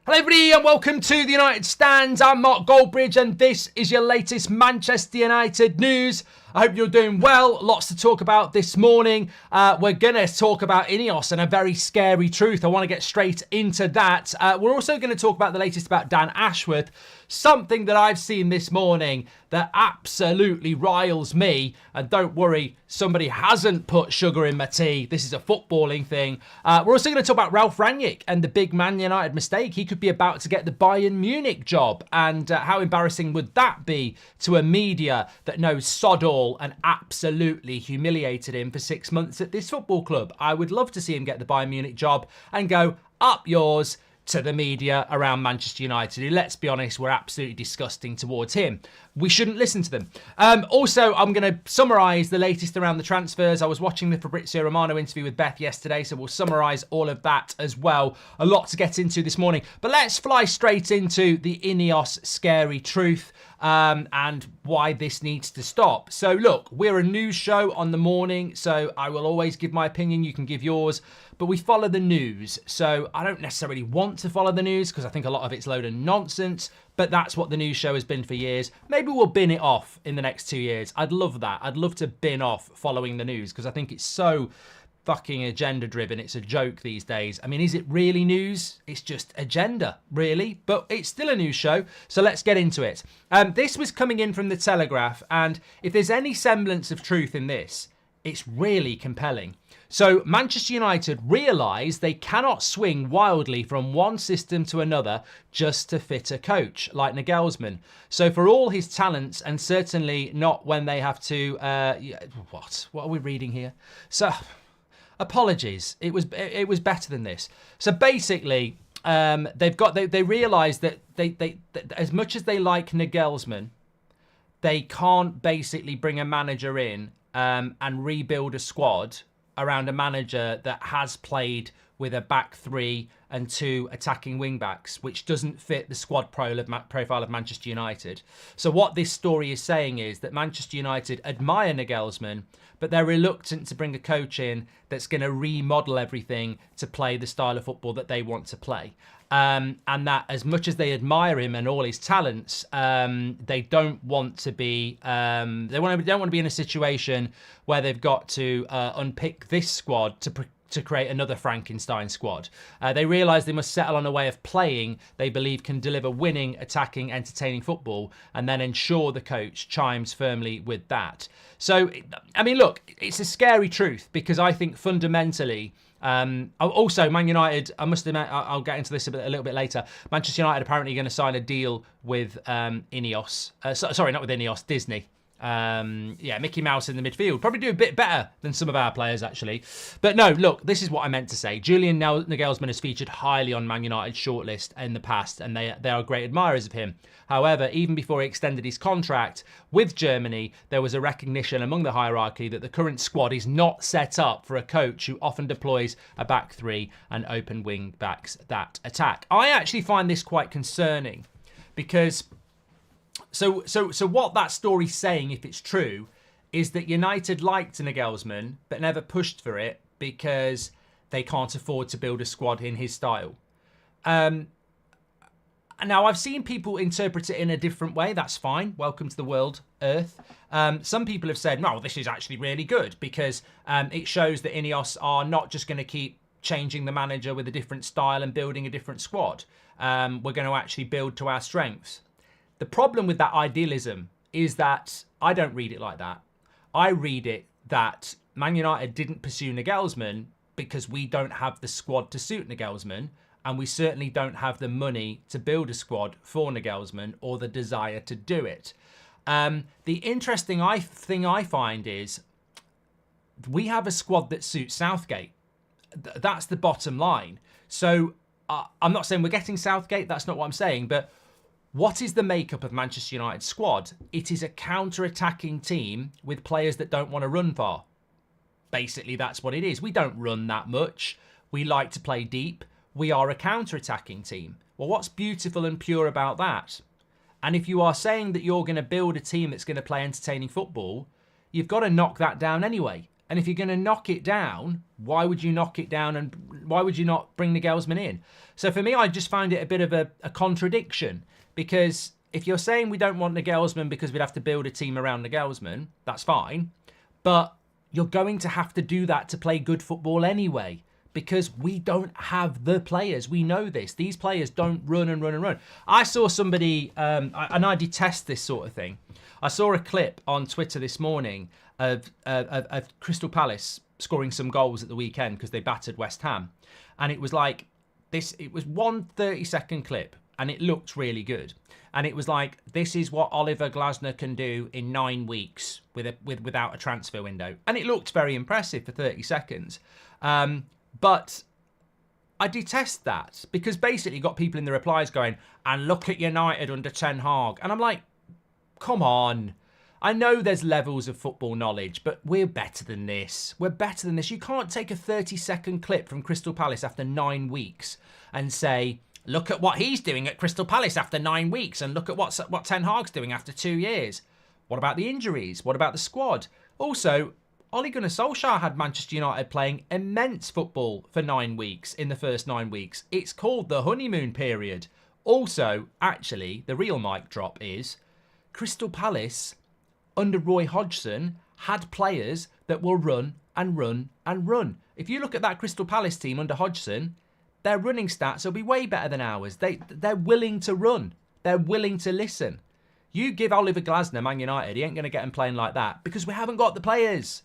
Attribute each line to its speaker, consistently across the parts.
Speaker 1: Hello everybody and welcome to the United Stands. I'm Mark Goldbridge and this is your latest Manchester United news. I hope you're doing well. Lots to talk about this morning. We're going to talk about INEOS and a very scary truth. I want to get straight into that. We're also going to talk about the latest about Dan Ashworth. Something that I've seen this morning that absolutely riles me. And don't worry, somebody hasn't put sugar in my tea. This is a footballing thing. We're also going to talk about Ralf Rangnick and the big Man United mistake. He could be about to get the Bayern Munich job. And how embarrassing would that be to a media that knows sod all and absolutely humiliated him for 6 months at this football club? I would love to see him get the Bayern Munich job and go, up yours, to the media around Manchester United, who, let's be honest, were absolutely disgusting towards him. We shouldn't listen to them. Also, I'm going to summarise the latest around the transfers. I was watching the Fabrizio Romano interview with Beth yesterday, so we'll summarise all of that as well. A lot to get into this morning. But let's fly straight into the INEOS scary truth and why this needs to stop. So look, we're a news show on the morning, so I will always give my opinion. You can give yours. But we follow the news, so I don't necessarily want to follow the news because I think a lot of it's a load of nonsense, but that's what the news show has been for years. Maybe we'll bin it off in the next 2 years. I'd love that. I'd love to bin off following the news because I think it's so fucking agenda driven. It's a joke these days. I mean, is it really news? It's just agenda, really, but it's still a news show. So let's get into it. This was coming in from the Telegraph, and if there's any semblance of truth in this, it's really compelling. So Manchester United realise they cannot swing wildly from one system to another just to fit a coach like Nagelsmann. So for all his talents, and certainly not when they have to... What are we reading here? So, apologies. It was better than this. So basically, they realise that they as much as they like Nagelsmann, they can't basically bring a manager in and rebuild a squad around a manager that has played with a back three and two attacking wing backs, which doesn't fit the squad profile of Manchester United. So what this story is saying is that Manchester United admire Nagelsmann, but they're reluctant to bring a coach in that's going to remodel everything to play the style of football that they want to play. And that as much as they admire him and all his talents, they don't want to be don't want to be in a situation where they've got to unpick this squad to create another Frankenstein squad. They realise they must settle on a way of playing they believe can deliver winning, attacking, entertaining football, and then ensure the coach chimes firmly with that. So, I mean, look, it's a scary truth because I think fundamentally... also, Man United, I must admit, I'll get into this a little bit later. Manchester United apparently going to sign a deal with INEOS. Sorry, not with INEOS, Disney. Mickey Mouse in the midfield. Probably do a bit better than some of our players, actually. But no, look, this is what I meant to say. Julian Nagelsmann has featured highly on Man United's shortlist in the past, and they are great admirers of him. However, even before he extended his contract with Germany, there was a recognition among the hierarchy that the current squad is not set up for a coach who often deploys a back three and open wing backs that attack. I actually find this quite concerning because... So what that story's saying, if it's true, is that United liked Nagelsmann but never pushed for it because they can't afford to build a squad in his style. Now, I've seen people interpret it in a different way. That's fine. Welcome to the world, Earth. Some people have said, no, this is actually really good because it shows that INEOS are not just going to keep changing the manager with a different style and building a different squad. We're going to actually build to our strengths. The problem with that idealism is that I don't read it like that. I read it that Man United didn't pursue Nagelsmann because we don't have the squad to suit Nagelsmann, and we certainly don't have the money to build a squad for Nagelsmann or the desire to do it. The interesting thing I find is we have a squad that suits Southgate. That's the bottom line. So I'm not saying we're getting Southgate. That's not what I'm saying, but what is the makeup of Manchester United's squad? It is a counter-attacking team with players that don't want to run far. Basically, that's what it is. We don't run that much. We like to play deep. We are a counter-attacking team. Well, what's beautiful and pure about that? And if you are saying that you're going to build a team that's going to play entertaining football, you've got to knock that down anyway. And if you're going to knock it down, why would you knock it down and Why would you not bring Nagelsmann in? So for me, I just find it a bit of a contradiction, because if you're saying we don't want Nagelsmann because we'd have to build a team around Nagelsmann, that's fine. But you're going to have to do that to play good football anyway, because we don't have the players. We know this. These players don't run and run and run. I saw somebody, and I detest this sort of thing. I saw a clip on Twitter this morning of Crystal Palace scoring some goals at the weekend because they battered West Ham. And it was like this, it was one 30-second clip, and it looked really good. And it was like, this is what Oliver Glasner can do in 9 weeks without a transfer window. And it looked very impressive for 30 seconds. But I detest that, because basically you got people in the replies going, and look at United under Ten Hag. And I'm like, come on. I know there's levels of football knowledge, but we're better than this. We're better than this. You can't take a 30-second clip from Crystal Palace after 9 weeks and say, look at what he's doing at Crystal Palace after 9 weeks, and look at what Ten Hag's doing after 2 years. What about the injuries? What about the squad? Also, Ole Gunnar Solskjaer had Manchester United playing immense football for 9 weeks in the first 9 weeks. It's called the honeymoon period. Also, actually, the real mic drop is Crystal Palace under Roy Hodgson had players that will run and run and run. If you look at that Crystal Palace team under Hodgson, their running stats will be way better than ours. They're willing to run. They're willing to listen. You give Oliver Glasner Man United, he ain't going to get them playing like that, because we haven't got the players.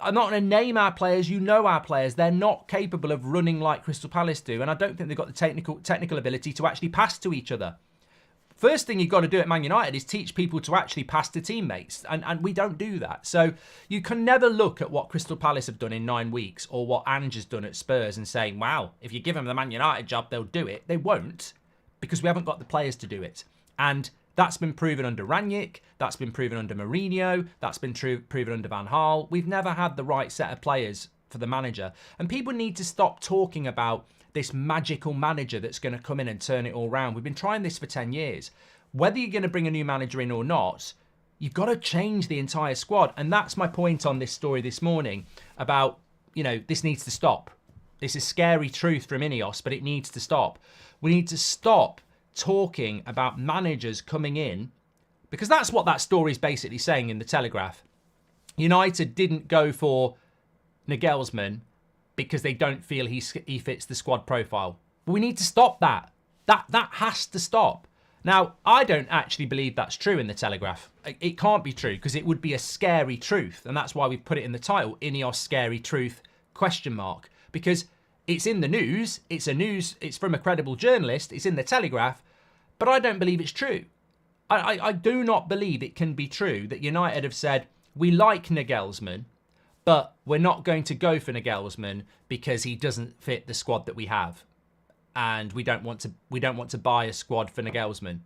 Speaker 1: I'm not going to name our players. You know our players. They're not capable of running like Crystal Palace do, and I don't think they've got the technical ability to actually pass to each other. First thing you've got to do at Man United is teach people to actually pass to teammates, and we don't do that. So you can never look at what Crystal Palace have done in 9 weeks or what Ange has done at Spurs and saying, wow, if you give them the Man United job, they'll do it. They won't, because we haven't got the players to do it. And that's been proven under Rangnick, that's been proven under Mourinho, that's been proven under Van Gaal. We've never had the right set of players for the manager. And people need to stop talking about this magical manager that's going to come in and turn it all around. We've been trying this for 10 years. Whether you're going to bring a new manager in or not, you've got to change the entire squad. And that's my point on this story this morning about, this needs to stop. This is scary truth from INEOS, but it needs to stop. We need to stop talking about managers coming in, because that's what that story is basically saying in the Telegraph. United didn't go for Nagelsmann because they don't feel he fits the squad profile. But we need to stop that. That has to stop. Now, I don't actually believe that's true in the Telegraph. It can't be true, because it would be a scary truth, and that's why we've put it in the title, INEOS Scary Truth ? Because it's in the news, it's from a credible journalist, it's in the Telegraph, but I don't believe it's true. I do not believe it can be true that United have said, we like Nagelsmann, but we're not going to go for Nagelsmann because he doesn't fit the squad that we have, and we don't want to buy a squad for Nagelsmann.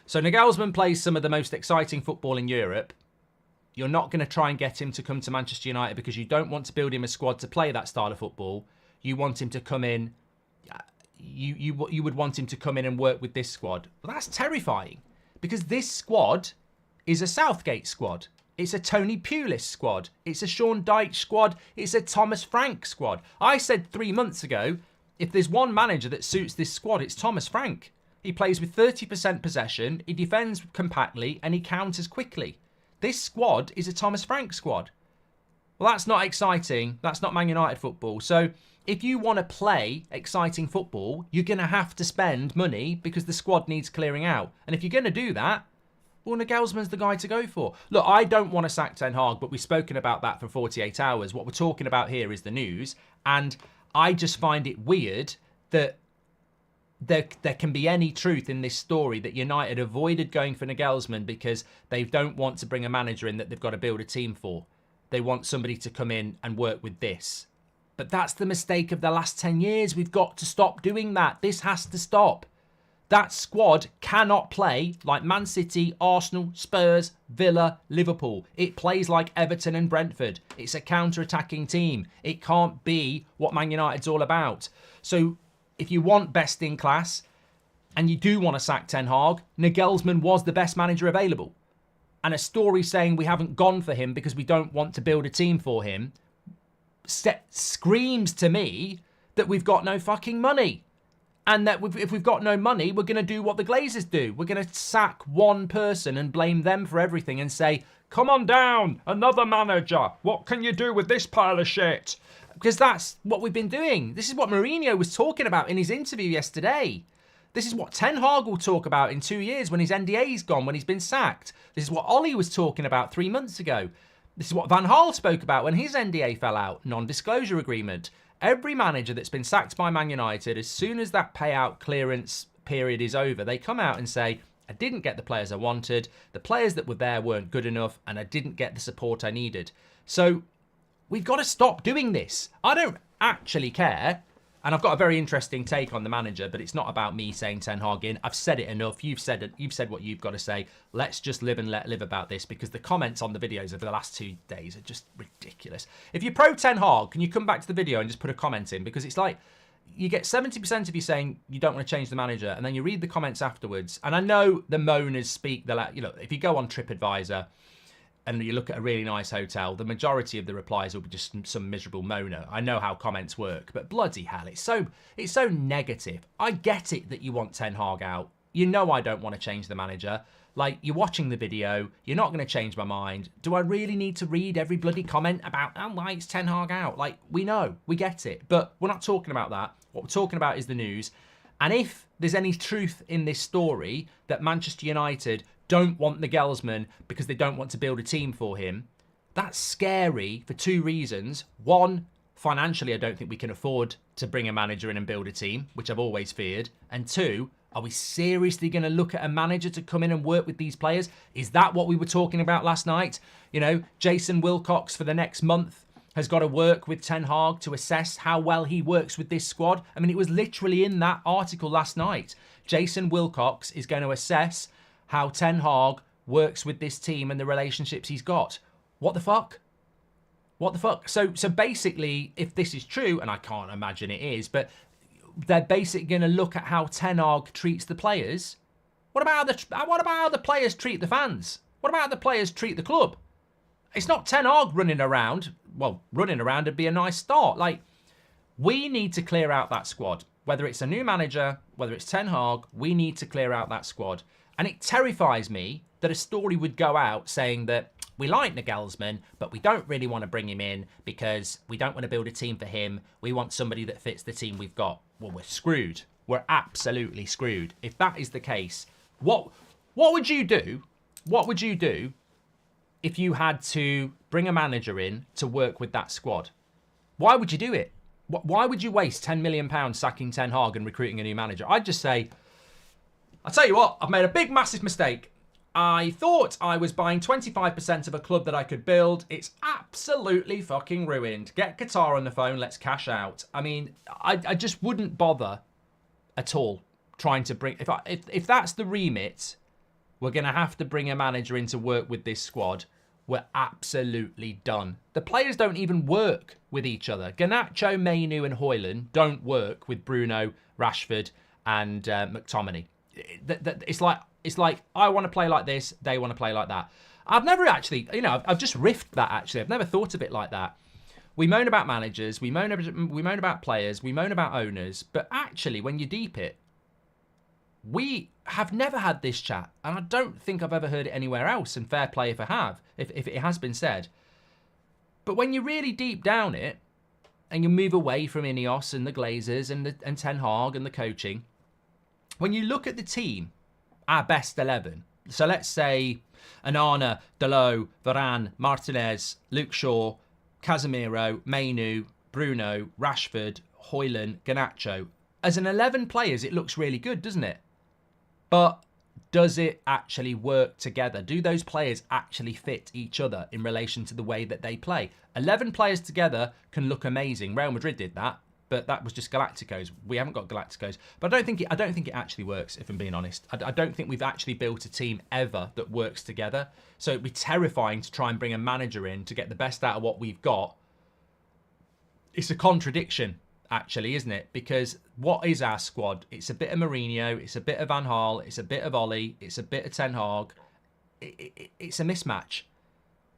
Speaker 1: So Nagelsmann plays some of the most exciting football in Europe. You're not going to try and get him to come to Manchester United because you don't want to build him a squad to play that style of football. You want him to come in. You would want him to come in and work with this squad. Well, that's terrifying, because this squad is a Southgate squad. It's a Tony Pulis squad. It's a Sean Dyche squad. It's a Thomas Frank squad. I said 3 months ago, if there's one manager that suits this squad, it's Thomas Frank. He plays with 30% possession, he defends compactly, and he counters quickly. This squad is a Thomas Frank squad. Well, that's not exciting. That's not Man United football. So if you want to play exciting football, you're going to have to spend money, because the squad needs clearing out. And if you're going to do that, well, Nagelsmann's the guy to go for. Look, I don't want to sack Ten Hag, but we've spoken about that for 48 hours. What we're talking about here is the news. And I just find it weird that there can be any truth in this story that United avoided going for Nagelsmann because they don't want to bring a manager in that they've got to build a team for. They want somebody to come in and work with this. But that's the mistake of the last 10 years. We've got to stop doing that. This has to stop. That squad cannot play like Man City, Arsenal, Spurs, Villa, Liverpool. It plays like Everton and Brentford. It's a counter-attacking team. It can't be what Man United's all about. So if you want best in class and you do want to sack Ten Hag, Nagelsmann was the best manager available. And a story saying we haven't gone for him because we don't want to build a team for him screams to me that we've got no fucking money. And that if we've got no money, we're going to do what the Glazers do. We're going to sack one person and blame them for everything and say, come on down, another manager. What can you do with this pile of shit? Because that's what we've been doing. This is what Mourinho was talking about in his interview yesterday. This is what Ten Hag will talk about in 2 years when his NDA's gone, when he's been sacked. This is what Ollie was talking about 3 months ago. This is what Van Gaal spoke about when his NDA fell out, non-disclosure agreement. Every manager that's been sacked by Man United, as soon as that payout clearance period is over, they come out and say, I didn't get the players I wanted, the players that were there weren't good enough, and I didn't get the support I needed. So we've got to stop doing this. I don't actually care. And I've got a very interesting take on the manager, but it's not about me saying Ten Hag in. I've said it enough. You've said it. You've said what you've got to say. Let's just live and let live about this, because the comments on the videos over the last 2 days are just ridiculous. If you're pro Ten Hag, can you come back to the video and just put a comment in? Because it's like you get 70% of you saying you don't want to change the manager, and then you read the comments afterwards. And I know the moaners speak. If you go on TripAdvisor and you look at a really nice hotel, the majority of the replies will be just some miserable moaner. I know how comments work, but bloody hell, it's so negative. I get it that you want Ten Hag out. You know I don't want to change the manager. Like, you're watching the video, you're not going to change my mind. Do I really need to read every bloody comment about, why it's Ten Hag out? Like, we know, we get it, but we're not talking about that. What we're talking about is the news. And if there's any truth in this story that Manchester United don't want Nagelsmann because they don't want to build a team for him, that's scary for 2 reasons. One, financially, I don't think we can afford to bring a manager in and build a team, which I've always feared. And 2, are we seriously going to look at a manager to come in and work with these players? Is that what we were talking about last night? You know, Jason Wilcox for the next month has got to work with Ten Hag to assess how well he works with this squad. I mean, it was literally in that article last night. Jason Wilcox is going to assess how Ten Hag works with this team and the relationships he's got. What the fuck? What the fuck? So basically, if this is true, and I can't imagine it is, but they're basically going to look at how Ten Hag treats the players. What about how the players treat the fans? What about how the players treat the club? It's not Ten Hag running around. Well, running around would be a nice start. Like, we need to clear out that squad. Whether it's a new manager, whether it's Ten Hag, we need to clear out that squad. And it terrifies me that a story would go out saying that we like Nagelsmann, but we don't really want to bring him in because we don't want to build a team for him. We want somebody that fits the team we've got. Well, we're screwed. We're absolutely screwed. If that is the case, what would you do? What would you do if you had to bring a manager in to work with that squad? Why would you do it? Why would you waste £10 million sacking Ten Hag and recruiting a new manager? I'd just say, I'll tell you what, I've made a big, massive mistake. I thought I was buying 25% of a club that I could build. It's absolutely fucking ruined. Get Qatar on the phone, let's cash out. I mean, I just wouldn't bother at all trying to bring... If that's the remit, we're going to have to bring a manager in to work with this squad. We're absolutely done. The players don't even work with each other. Garnacho, Mainu and Højlund don't work with Bruno, Rashford and McTominay. It's like I want to play like this, they want to play like that. I've never actually, I've just riffed that actually. I've never thought of it like that. We moan about managers, we moan about players, we moan about owners, but actually when you deep it, we have never had this chat, and I don't think I've ever heard it anywhere else, and fair play if I have, if it has been said. But when you really deep down it, and you move away from INEOS and the Glazers and Ten Hag and the coaching, when you look at the team, our best 11, so let's say Onana, Dalot, Varane, Martinez, Luke Shaw, Casemiro, Mainu, Bruno, Rashford, Højlund, Garnacho. As an 11 players, it looks really good, doesn't it? But does it actually work together? Do those players actually fit each other in relation to the way that they play? 11 players together can look amazing. Real Madrid did that, but that was just Galacticos. We haven't got Galacticos. But I don't think it actually works, if I'm being honest. I don't think we've actually built a team ever that works together. So it'd be terrifying to try and bring a manager in to get the best out of what we've got. It's a contradiction, actually, isn't it? Because what is our squad? It's a bit of Mourinho, it's a bit of Van Gaal, it's a bit of Ollie, it's a bit of Ten Hag. It's a mismatch.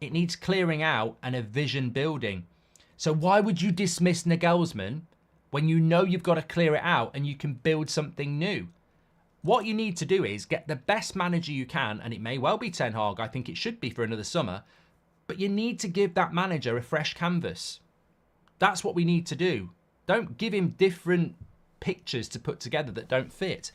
Speaker 1: It needs clearing out and a vision building. So why would you dismiss Nagelsmann when you know you've got to clear it out and you can build something new. What you need to do is get the best manager you can, and it may well be Ten Hag. I think it should be for another summer, but you need to give that manager a fresh canvas. That's what we need to do. Don't give him different pictures to put together that don't fit.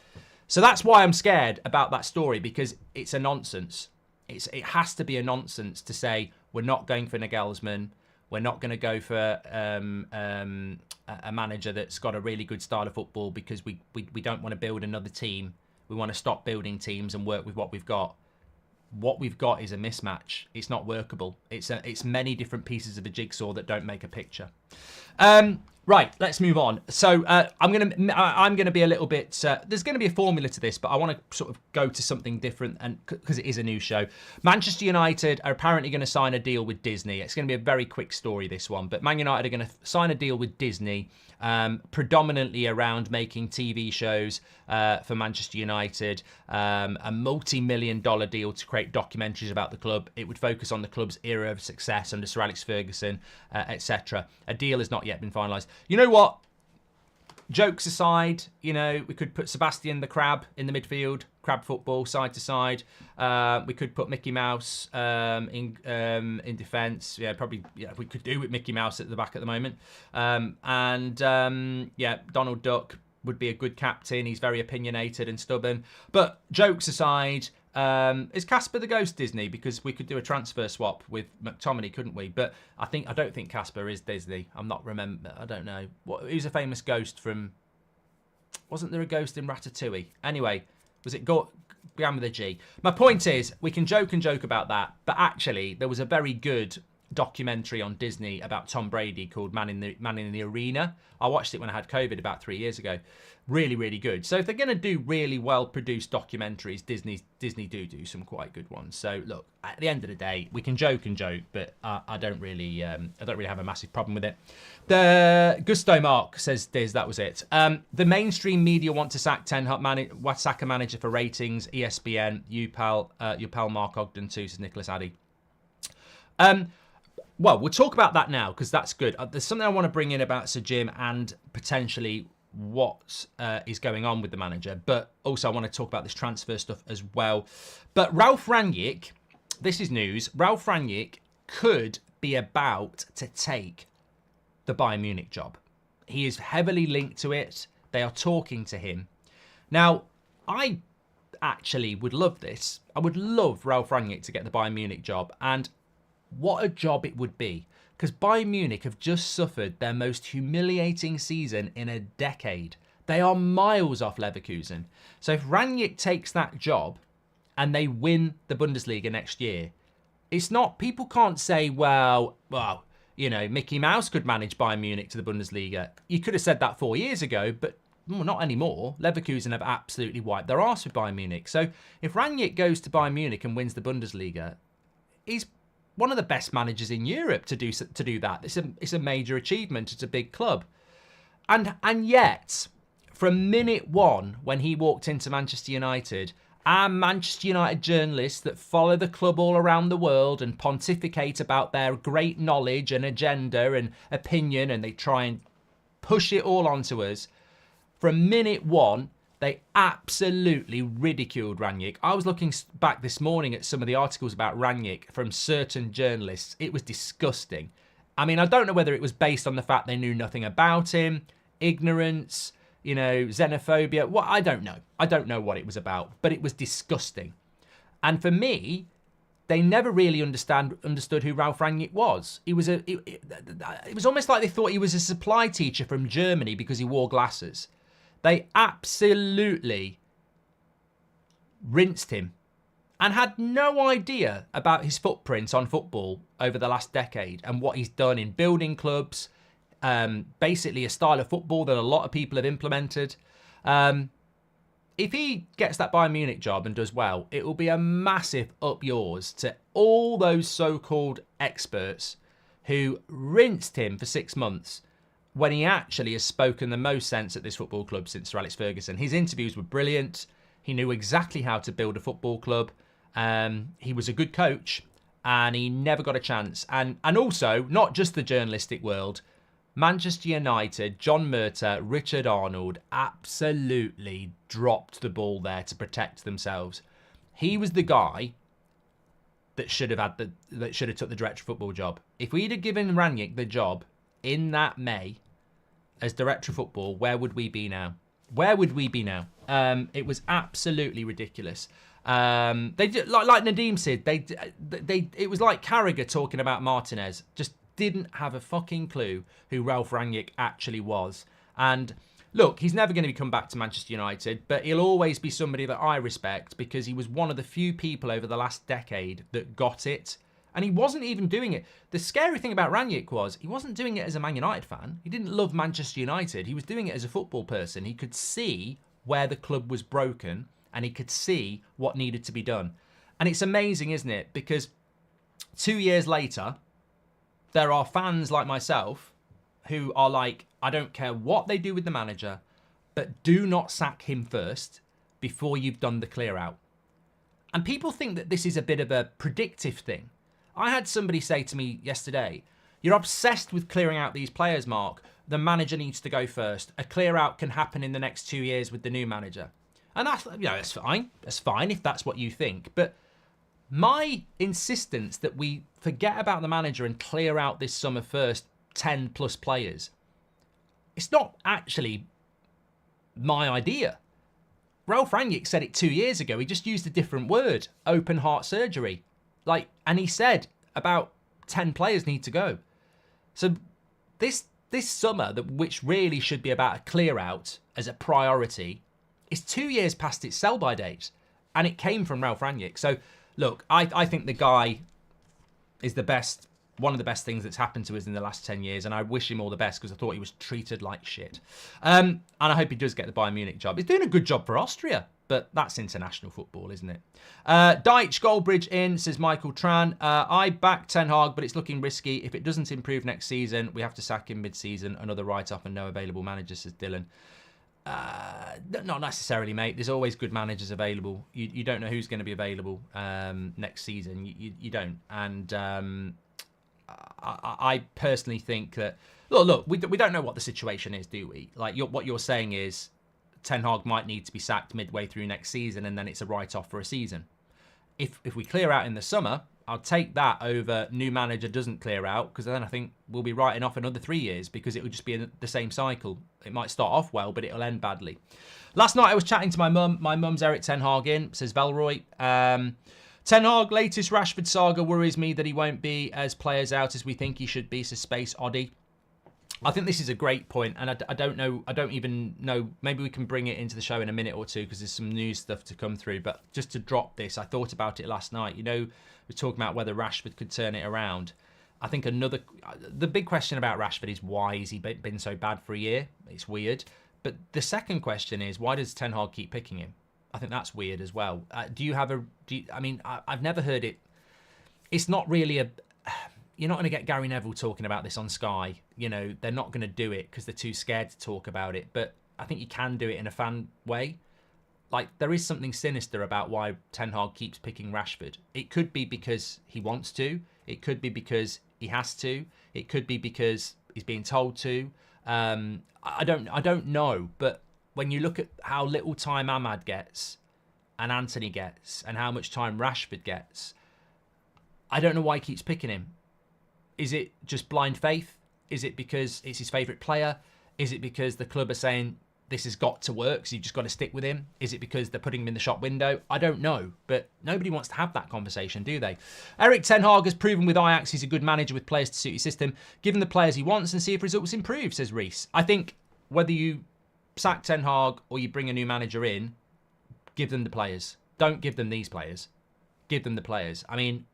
Speaker 1: So that's why I'm scared about that story, because it's a nonsense. It has to be a nonsense to say we're not going for Nagelsmann. We're not going to go for a manager that's got a really good style of football because we don't want to build another team. We want to stop building teams and work with what we've got. What we've got is a mismatch. It's not workable. It's many different pieces of a jigsaw that don't make a picture. Right, let's move on. So I'm gonna be a little bit. There's going to be a formula to this, but I want to sort of go to something different, and because it is a new show. Manchester United are apparently going to sign a deal with Disney. It's going to be a very quick story, this one, but Man United are going to sign a deal with Disney, predominantly around making TV shows for Manchester United. A multi-million-dollar deal to create documentaries about the club. It would focus on the club's era of success under Sir Alex Ferguson, etc. A deal has not yet been finalised. You know what? Jokes aside, we could put Sebastian the Crab in the midfield, crab football, side to side. We could put Mickey Mouse in defence. Yeah, probably. Yeah, we could do with Mickey Mouse at the back at the moment. Donald Duck would be a good captain. He's very opinionated and stubborn. But jokes aside, is Casper the Ghost Disney? Because we could do a transfer swap with McTominay, couldn't we? But I don't think Casper is Disney. I don't know. Who's a famous ghost from? Wasn't there a ghost in Ratatouille? Anyway, was it began with a G? My point is, we can joke about that, but actually, there was a very good documentary on Disney about Tom Brady called Man in the Arena. I watched it when I had COVID about 3 years ago. Really, really good. So if they're going to do really well-produced documentaries, Disney do some quite good ones. So look, at the end of the day, we can joke, but I don't really have a massive problem with it. The Gusto Mark says, Diz, that was it. The mainstream media want to sack sack a manager for ratings. ESPN, your pal Mark Ogden too, says Nicholas Addy. Well, we'll talk about that now because that's good. There's something I want to bring in about Sir Jim and potentially what is going on with the manager, but also I want to talk about this transfer stuff as well. But Ralf Rangnick, this is news, Ralf Rangnick could be about to take the Bayern Munich job. He is heavily linked to it. They are talking to him. Now, I actually would love this. I would love Ralf Rangnick to get the Bayern Munich job, and what a job it would be, because Bayern Munich have just suffered their most humiliating season in a decade. They are miles off Leverkusen. So if Rangnick takes that job and they win the Bundesliga next year, it's not, people can't say, well, Mickey Mouse could manage Bayern Munich to the Bundesliga. You could have said that 4 years ago, but not anymore. Leverkusen have absolutely wiped their arse with Bayern Munich. So if Rangnick goes to Bayern Munich and wins the Bundesliga, he's one of the best managers in Europe to do that. It's a major achievement. It's a big club. And yet, from minute one, when he walked into Manchester United, our Manchester United journalists that follow the club all around the world and pontificate about their great knowledge and agenda and opinion, and they try and push it all onto us, from minute one, they absolutely ridiculed Rangnick. I was looking back this morning at some of the articles about Rangnick from certain journalists. It was disgusting. I mean, I don't know whether it was based on the fact they knew nothing about him, ignorance, xenophobia. Well, I don't know. I don't know what it was about, but it was disgusting. And for me, they never really understood who Ralf Rangnick was. It was almost like they thought he was a supply teacher from Germany because he wore glasses. They absolutely rinsed him and had no idea about his footprint on football over the last decade and what he's done in building clubs, basically a style of football that a lot of people have implemented. If he gets that Bayern Munich job and does well, it will be a massive up yours to all those so-called experts who rinsed him for 6 months when he actually has spoken the most sense at this football club since Sir Alex Ferguson. His interviews were brilliant. He knew exactly how to build a football club. He was a good coach, and he never got a chance. And also, not just the journalistic world, Manchester United, John Murtaugh, Richard Arnold absolutely dropped the ball there to protect themselves. He was the guy that should have took the director of football job. If we'd have given Rangnick the job in that May as director of football, where would we be now? Where would we be now? It was absolutely ridiculous. They did, like Nadeem said, it was like Carragher talking about Martinez. Just didn't have a fucking clue who Ralph Rangnick actually was. And look, he's never going to come back to Manchester United, but he'll always be somebody that I respect because he was one of the few people over the last decade that got it. And he wasn't even doing it. The scary thing about Rangnick was he wasn't doing it as a Man United fan. He didn't love Manchester United. He was doing it as a football person. He could see where the club was broken and he could see what needed to be done. And it's amazing, isn't it? Because 2 years later, there are fans like myself who are like, I don't care what they do with the manager, but do not sack him first before you've done the clear out. And people think that this is a bit of a predictive thing. I had somebody say to me yesterday, you're obsessed with clearing out these players, Mark. The manager needs to go first. A clear out can happen in the next 2 years with the new manager. And that's, that's fine. That's fine if that's what you think. But my insistence that we forget about the manager and clear out this summer first 10 plus players, it's not actually my idea. Ralph Rangnick said it 2 years ago. He just used a different word, open heart surgery. And he said about 10 players need to go. So this summer, which really should be about a clear out as a priority, is 2 years past its sell-by date. And it came from Ralph Rangnick. So look, I think the guy is the best, one of the best things that's happened to us in the last 10 years. And I wish him all the best because I thought he was treated like shit. And I hope he does get the Bayern Munich job. He's doing a good job for Austria. But that's international football, isn't it? Deitch Goldbridge in, says Michael Tran. I back Ten Hag, but it's looking risky. If it doesn't improve next season, we have to sack him mid-season. Another write-off and no available manager, says Dylan. Not necessarily, mate. There's always good managers available. You don't know who's going to be available next season. You don't. And I personally think that... Look, we don't know what the situation is, do we? Like, what you're saying is Ten Hag might need to be sacked midway through next season and then it's a write-off for a season. If we clear out in the summer, I'll take that over new manager doesn't clear out, because then I think we'll be writing off another 3 years because it will just be the same cycle. It might start off well, but it'll end badly. Last night I was chatting to my mum. My mum's Eric Ten Hag in, says Velroy. Ten Hag, latest Rashford saga worries me that he won't be as players out as we think he should be, says Space Oddie. I think this is a great point, and I don't know. I don't even know. Maybe we can bring it into the show in a minute or two because there's some news stuff to come through. But just to drop this, I thought about it last night. You know, we're talking about whether Rashford could turn it around. I think the big question about Rashford is why has he been so bad for a year? It's weird. But the second question is, why does Ten Hag keep picking him? I think that's weird as well. I've never heard it. It's not really a... You're not going to get Gary Neville talking about this on Sky. You know, they're not going to do it because they're too scared to talk about it. But I think you can do it in a fan way. Like, there is something sinister about why Ten Hag keeps picking Rashford. It could be because he wants to. It could be because he has to. It could be because he's being told to. I don't know. But when you look at how little time Ahmad gets and Anthony gets and how much time Rashford gets, I don't know why he keeps picking him. Is it just blind faith? Is it because it's his favourite player? Is it because the club are saying this has got to work, so you've just got to stick with him? Is it because they're putting him in the shop window? I don't know, but nobody wants to have that conversation, do they? Eric Ten Hag has proven with Ajax he's a good manager with players to suit his system. Give him the players he wants and see if results improve, says Reese. I think whether you sack Ten Hag or you bring a new manager in, give them the players. Don't give them these players. Give them the players. I mean,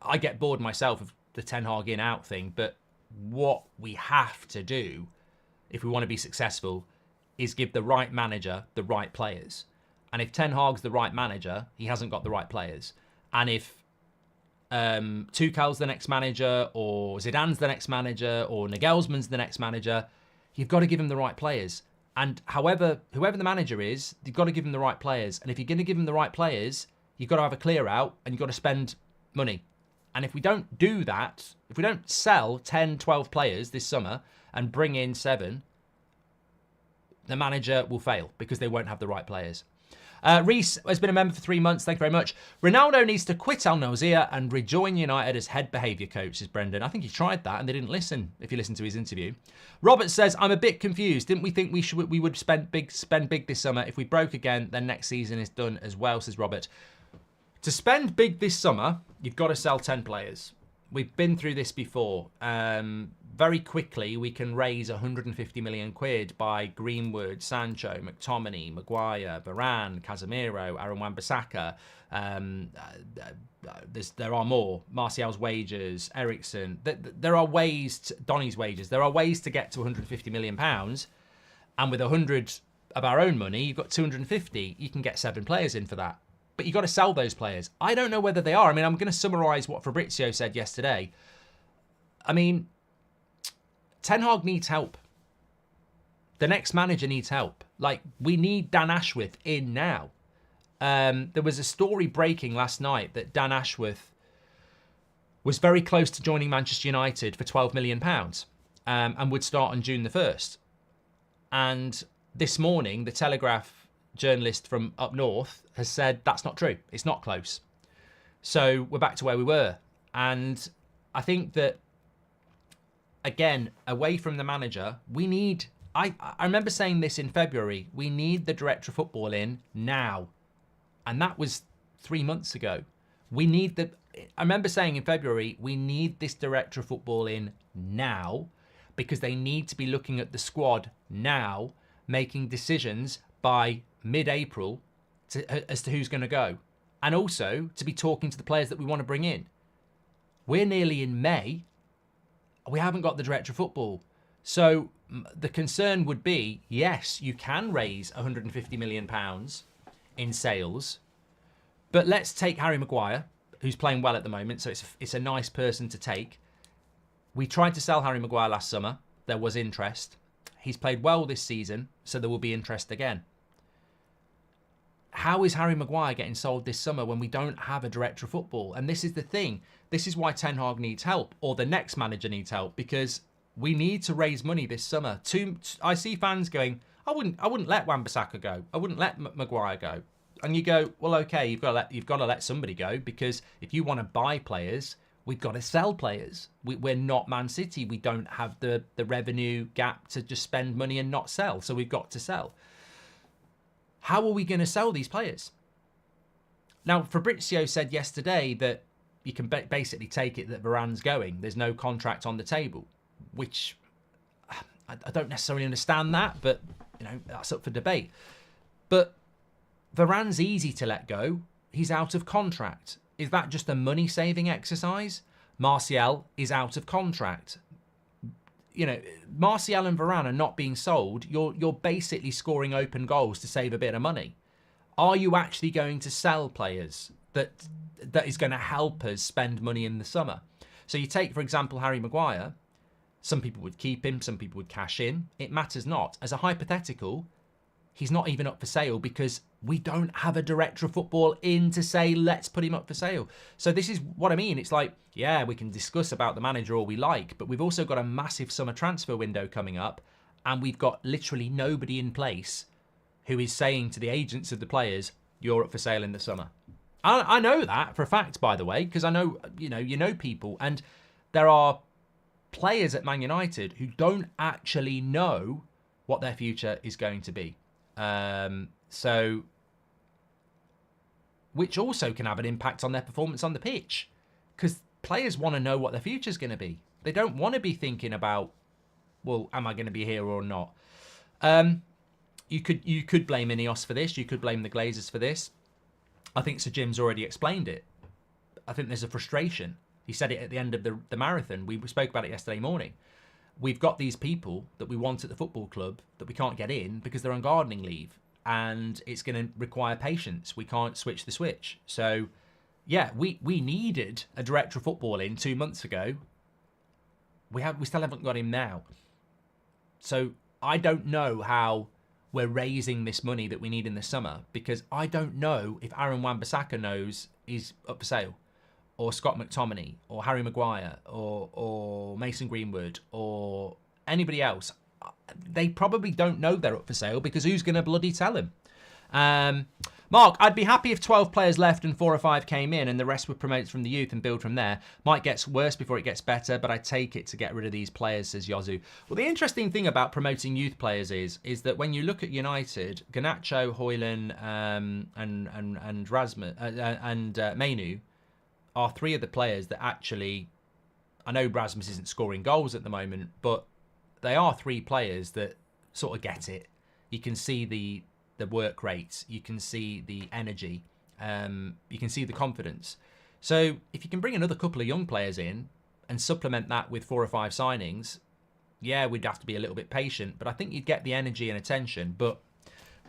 Speaker 1: I get bored myself of the Ten Hag in out thing, but what we have to do if we want to be successful is give the right manager the right players. And if Ten Hag's the right manager, he hasn't got the right players. And if Tuchel's the next manager, or Zidane's the next manager, or Nagelsmann's the next manager, you've got to give him the right players. And whoever the manager is, you've got to give him the right players. And if you're going to give him the right players, you've got to have a clear out and you've got to spend money. And if we don't do that, if we don't sell 10, 12 players this summer and bring in 7, the manager will fail because they won't have the right players. Reese has been a member for 3 months. Thank you very much. Ronaldo needs to quit Al Nassr and rejoin United as head behaviour coach, says Brendan. I think he tried that and they didn't listen, if you listen to his interview. Robert says, I'm a bit confused. Didn't we think we would spend big this summer? If we broke again, then next season is done as well, says Robert. To spend big this summer, you've got to sell 10 players. We've been through this before. Very quickly, we can raise 150 million quid by Greenwood, Sancho, McTominay, Maguire, Varane, Casemiro, Aaron Wan-Bissaka. There are more. Martial's wages, Eriksen. There are ways, Donny's wages. There are ways to get to 150 million pounds. And with 100 of our own money, you've got 250. You can get 7 players in for that. But you've got to sell those players. I don't know whether they are. I mean, I'm going to summarise what Fabrizio said yesterday. I mean, Ten Hag needs help. The next manager needs help. Like, we need Dan Ashworth in now. There was a story breaking last night that Dan Ashworth was very close to joining Manchester United for £12 million and would start on June the 1st. And this morning, the Telegraph journalist from up north has said that's not true. It's not close. So we're back to where we were. And I think that, again, away from the manager, we need... I remember saying this in February. We need the director of football in now. And that was 3 months ago. We need the... I remember saying in February, we need this director of football in now because they need to be looking at the squad now, making decisions by mid-April as to who's going to go. And also to be talking to the players that we want to bring in. We're nearly in May. We haven't got the director of football. So the concern would be, yes, you can raise £150 million in sales, but let's take Harry Maguire, who's playing well at the moment, so it's a nice person to take. We tried to sell Harry Maguire last summer. There was interest. He's played well this season, so there will be interest again. How is Harry Maguire getting sold this summer when we don't have a director of football? And this is the thing. This is why Ten Hag needs help, or the next manager needs help, because we need to raise money this summer. I see fans going, I wouldn't let Wan-Bissaka go. I wouldn't let Maguire go. And you go, well, okay, you've got to let somebody go, because if you want to buy players, we've got to sell players. We're not Man City. We don't have the revenue gap to just spend money and not sell. So we've got to sell. How are we going to sell these players? Now, Fabrizio said yesterday that you can basically take it that Varane's going. There's no contract on the table, which I don't necessarily understand that, but that's up for debate. But Varane's easy to let go. He's out of contract. Is that just a money-saving exercise? Martial is out of contract. Martial and Varane are not being sold. You're basically scoring open goals to save a bit of money. Are you actually going to sell players that is going to help us spend money in the summer? So you take, for example, Harry Maguire. Some people would keep him. Some people would cash in. It matters not. As a hypothetical, he's not even up for sale because we don't have a director of football in to say, let's put him up for sale. So this is what I mean. It's like, yeah, we can discuss about the manager all we like, but we've also got a massive summer transfer window coming up, and we've got literally nobody in place who is saying to the agents of the players, you're up for sale in the summer. I know that for a fact, by the way, because I know, you know people, and there are players at Man United who don't actually know what their future is going to be. So, which also can have an impact on their performance on the pitch, because players want to know what their future is going to be. They don't want to be thinking about, well, am I going to be here or not? You could blame INEOS for this. You could blame the Glazers for this. I think Sir Jim's already explained it. I think there's a frustration. He said it at the end of the marathon. We spoke about it yesterday morning. We've got these people that we want at the football club that we can't get in because they're on gardening leave. And it's going to require patience. We can't switch the switch. So, yeah, we needed a director of football in 2 months ago. We still haven't got him now. So I don't know how we're raising this money that we need in the summer, because I don't know if Aaron Wan-Bissaka knows he's up for sale, or Scott McTominay, or Harry Maguire, or Mason Greenwood, or anybody else, they probably don't know they're up for sale because who's going to bloody tell him? Mark, I'd be happy if 12 players left and 4 or 5 came in and the rest were promoted from the youth and build from there. Might get worse before it gets better, but I take it to get rid of these players, says Yozu. Well, the interesting thing about promoting youth players is that when you look at United, Garnacho, Højlund, and Rasmus and Mainu are 3 of the players that actually, I know Rasmus isn't scoring goals at the moment, but they are 3 players that sort of get it. You can see the work rates, you can see the energy, you can see the confidence. So if you can bring another couple of young players in and supplement that with 4 or 5 signings, yeah, we'd have to be a little bit patient, but I think you'd get the energy and attention. But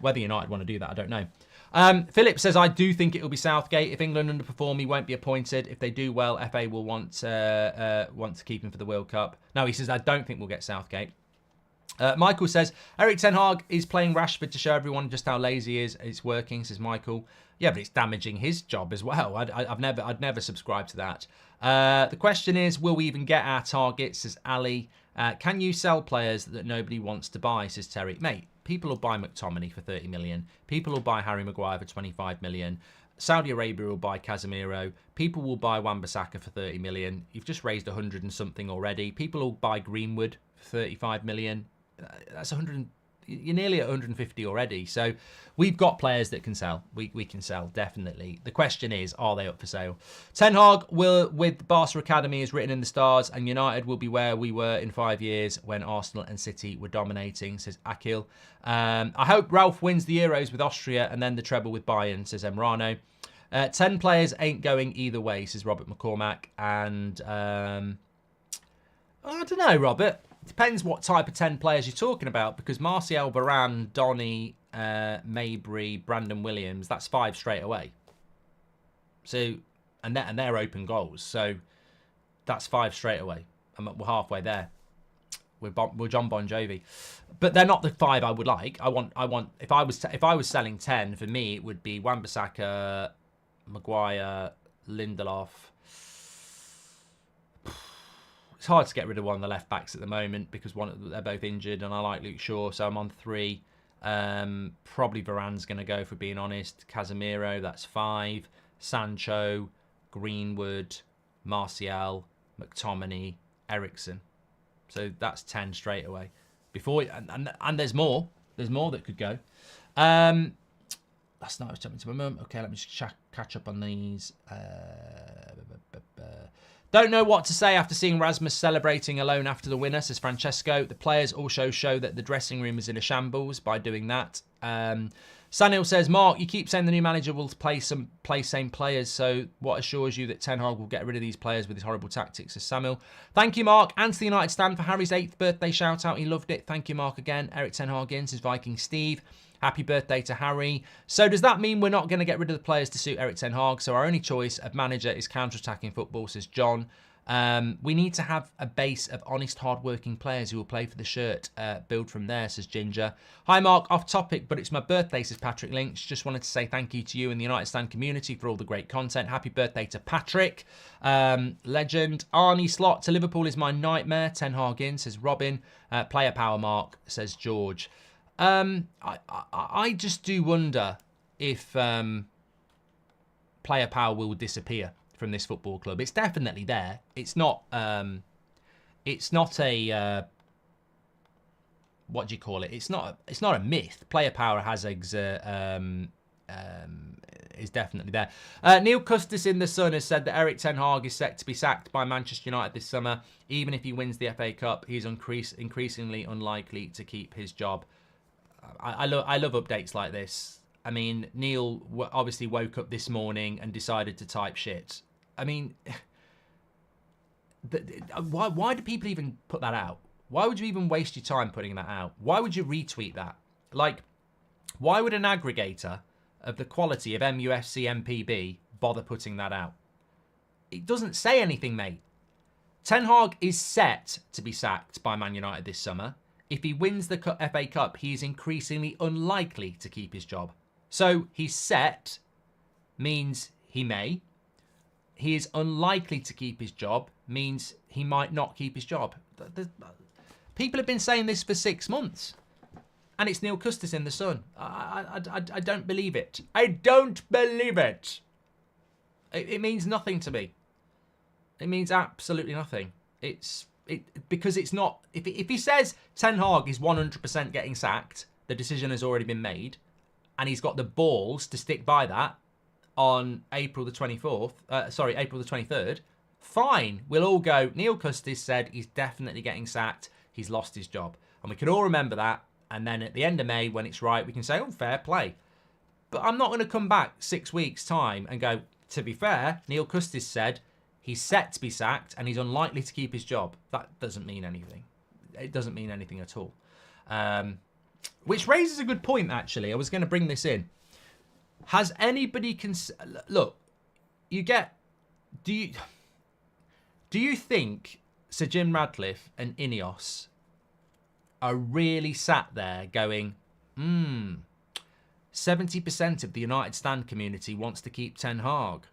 Speaker 1: whether United want to do that, I don't know. Philip says, I do think it will be Southgate. If England underperform, he won't be appointed. If they do well, FA will want to keep him for the World Cup. No, he says, I don't think we'll get Southgate. Michael says, Erik Ten Hag is playing Rashford to show everyone just how lazy he is. It's working, says Michael. Yeah, but it's damaging his job as well. I'd never subscribe to that. The question is, will we even get our targets, says Ali. Can you sell players that nobody wants to buy, says Terry. Mate, people will buy McTominay for 30 million. People will buy Harry Maguire for 25 million. Saudi Arabia will buy Casemiro. People will buy Wan-Bissaka for 30 million. You've just raised 100 and something already. People will buy Greenwood for 35 million. That's 100. You're nearly at 150 already. So we've got players that can sell. We can sell, definitely. The question is, are they up for sale? Ten Hag will, with Barca Academy is written in the stars, and United will be where we were in 5 years when Arsenal and City were dominating, says Akil. I hope Ralph wins the Euros with Austria and then the treble with Bayern, says Emrano. 10 players ain't going either way, says Robert McCormack. And I don't know, Robert. Depends what type of 10 players you're talking about, because Martial, Varane, Donny, Mabry, Brandon Williams, that's 5 straight away. So, and they're open goals. So that's 5 straight away. We're halfway there. We're John Bon Jovi, but they're not the 5 I would like. I want. If I was selling 10, for me it would be Wan-Bissaka, Maguire, Lindelof. It's hard to get rid of one of the left backs at the moment because they're both injured, and I like Luke Shaw, so I'm on 3. Probably Varane's going to go, for being honest. Casemiro, that's 5. Sancho, Greenwood, Martial, McTominay, Eriksen. So that's 10 straight away. And there's more. There's more that could go. Last night I was talking to my mum. Okay, let me just catch up on these. Don't know what to say after seeing Rasmus celebrating alone after the winner, says Francesco. The players also show that the dressing room is in a shambles by doing that. Sanil says, Mark, you keep saying the new manager will play same players, so what assures you that Ten Hag will get rid of these players with his horrible tactics, says Samuel. Thank you, Mark. And to the United stand for Harry's 8th birthday shout out. He loved it. Thank you, Mark, again. Erik Ten Hag in, says Viking Steve. Happy birthday to Harry. So does that mean we're not going to get rid of the players to suit Erik Ten Hag? So our only choice of manager is counter-attacking football, says John. We need to have a base of honest, hard-working players who will play for the shirt. Build from there, says Ginger. Hi, Mark. Off topic, but it's my birthday, says Patrick Lynch. Just wanted to say thank you to you and the United Stand community for all the great content. Happy birthday to Patrick. Legend. Arnie Slot to Liverpool is my nightmare. Ten Hag in, says Robin. Player power, Mark, says George. I just do wonder if player power will disappear from this football club. It's definitely there. It's not a what do you call it? It's not a myth. Player power is definitely there. Neil Custis in The Sun has said that Erik Ten Hag is set to be sacked by Manchester United this summer. Even if he wins the FA Cup, he's increasingly unlikely to keep his job. I love updates like this. I mean, Neil obviously woke up this morning and decided to type shit. I mean, why do people even put that out? Why would you even waste your time putting that out? Why would you retweet that? Like, why would an aggregator of the quality of MUFC MPB bother putting that out? It doesn't say anything, mate. Ten Hag is set to be sacked by Man United this summer. If he wins the FA Cup, he is increasingly unlikely to keep his job. So he's set means he may. He is unlikely to keep his job means he might not keep his job. People have been saying this for 6 months. And it's Neil Custis in the Sun. I don't believe it. I don't believe it. It means nothing to me. It means absolutely nothing. Because it's not... If he says Ten Hag is 100% getting sacked, the decision has already been made, and he's got the balls to stick by that on April the 23rd, fine. We'll all go, Neil Custis said he's definitely getting sacked. He's lost his job. And we can all remember that. And then at the end of May, when it's right, we can say, oh, fair play. But I'm not going to come back 6 weeks' time and go, to be fair, Neil Custis said he's set to be sacked and he's unlikely to keep his job. That doesn't mean anything. It doesn't mean anything at all. Which raises a good point, actually. I was going to bring this in. Has anybody... Look, you get... Do you think Sir Jim Ratcliffe and INEOS are really sat there going, 70% of the United Stand community wants to keep Ten Hag.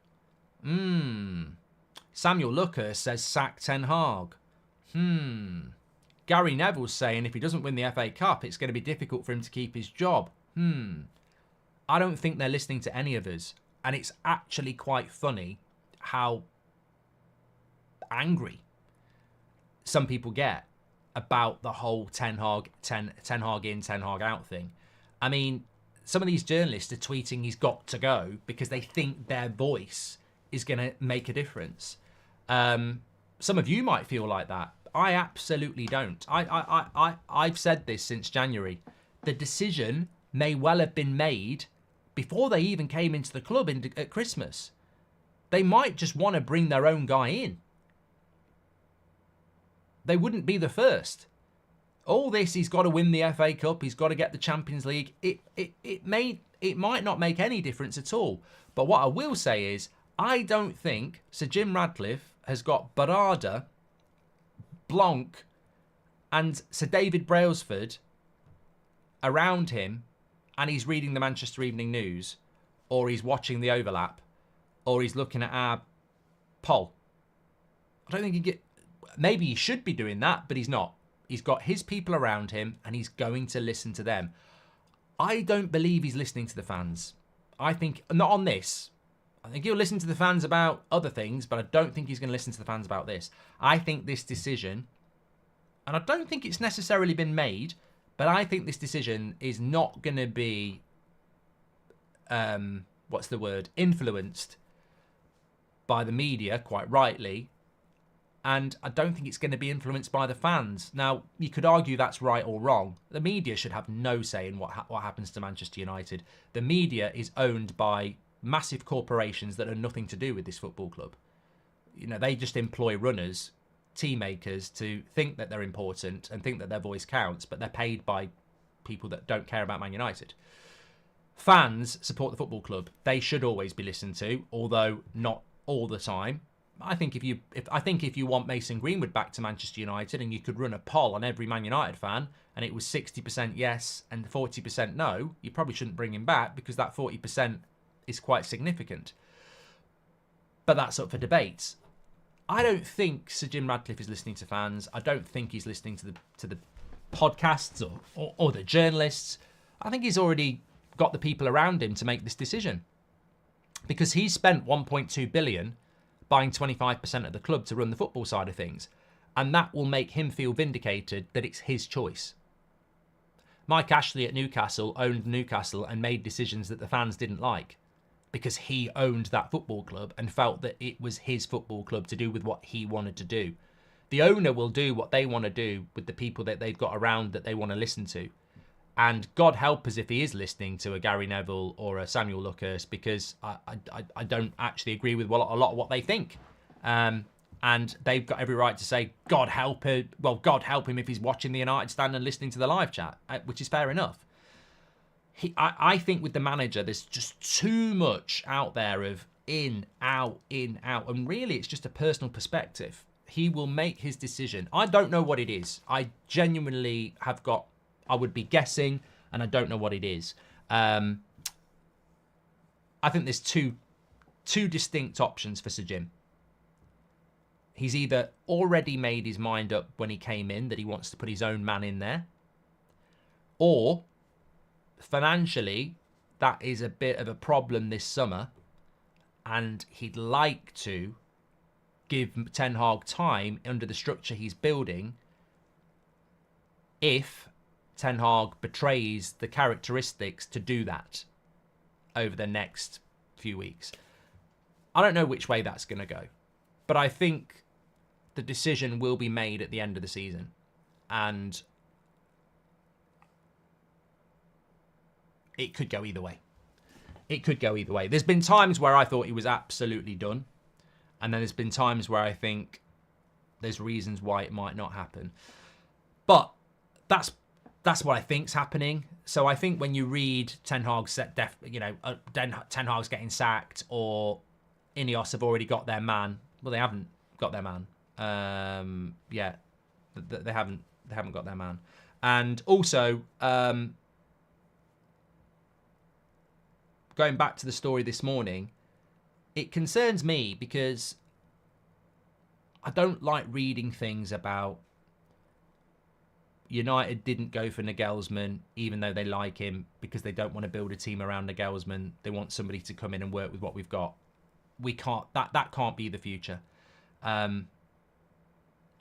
Speaker 1: Samuel Lucas says sack Ten Hag. Gary Neville's saying if he doesn't win the FA Cup, it's going to be difficult for him to keep his job. I don't think they're listening to any of us. And it's actually quite funny how angry some people get about the whole Ten Hag in, Ten Hag out thing. I mean, some of these journalists are tweeting he's got to go because they think their voice is going to make a difference. Some of you might feel like that. I absolutely don't. I've said this since January. The decision may well have been made before they even came into the club at Christmas. They might just want to bring their own guy in. They wouldn't be the first. All this, he's got to win the FA Cup. He's got to get the Champions League. It might not make any difference at all. But what I will say is, I don't think Sir Jim Ratcliffe has got Barada, Blanc, and Sir David Brailsford around him, and he's reading the Manchester Evening News, or he's watching the Overlap, or he's looking at our poll. I don't think he get. Maybe he should be doing that, but he's not. He's got his people around him, and he's going to listen to them. I don't believe he's listening to the fans. I think, not on this. I think he'll listen to the fans about other things, but I don't think he's going to listen to the fans about this. I think this decision, and I don't think it's necessarily been made, but I think this decision is not going to be, influenced by the media, quite rightly. And I don't think it's going to be influenced by the fans. Now, you could argue that's right or wrong. The media should have no say in what happens to Manchester United. The media is owned by massive corporations that have nothing to do with this football club. You know, they just employ runners, team makers to think that they're important and think that their voice counts, but they're paid by people that don't care about Man United. Fans support the football club. They should always be listened to, although not all the time. I think if you want Mason Greenwood back to Manchester United and you could run a poll on every Man United fan and it was 60% yes and 40% no, you probably shouldn't bring him back because that 40% is quite significant. But that's up for debate. I don't think Sir Jim Ratcliffe is listening to fans. I don't think he's listening to the podcasts or the journalists. I think he's already got the people around him to make this decision because he's spent 1.2 billion buying 25% of the club to run the football side of things. And that will make him feel vindicated that it's his choice. Mike Ashley at Newcastle owned Newcastle and made decisions that the fans didn't like because he owned that football club and felt that it was his football club to do with what he wanted to do. The owner will do what they want to do with the people that they've got around that they want to listen to. And God help us if he is listening to a Gary Neville or a Samuel Lucas, because I don't actually agree with a lot of what they think. And they've got every right to say, God help him. Well, God help him if he's watching the United Stand and listening to the live chat, which is fair enough. I think with the manager, there's just too much out there of in, out. And really, it's just a personal perspective. He will make his decision. I don't know what it is. I genuinely I would be guessing, and I don't know what it is. I think there's two distinct options for Sir Jim. he's either already made his mind up when he came in that he wants to put his own man in there, or financially, that is a bit of a problem this summer, and he'd like to give Ten Hag time under the structure he's building if Ten Hag betrays the characteristics to do that over the next few weeks. I don't know which way that's going to go, but I think the decision will be made at the end of the season, and it could go either way. It could go either way. There's been times where I thought he was absolutely done, and then there's been times where I think there's reasons why it might not happen. But that's what I think's happening. So I think when you read Ten Hag's Ten Hag's getting sacked, or INEOS have already got their man. Well, they haven't got their man. Yeah, they haven't got their man. And also, going back to the story this morning, it concerns me because I don't like reading things about United didn't go for Nagelsmann, even though they like him, because they don't want to build a team around Nagelsmann. They want somebody to come in and work with what we've got. We can't. That can't be the future.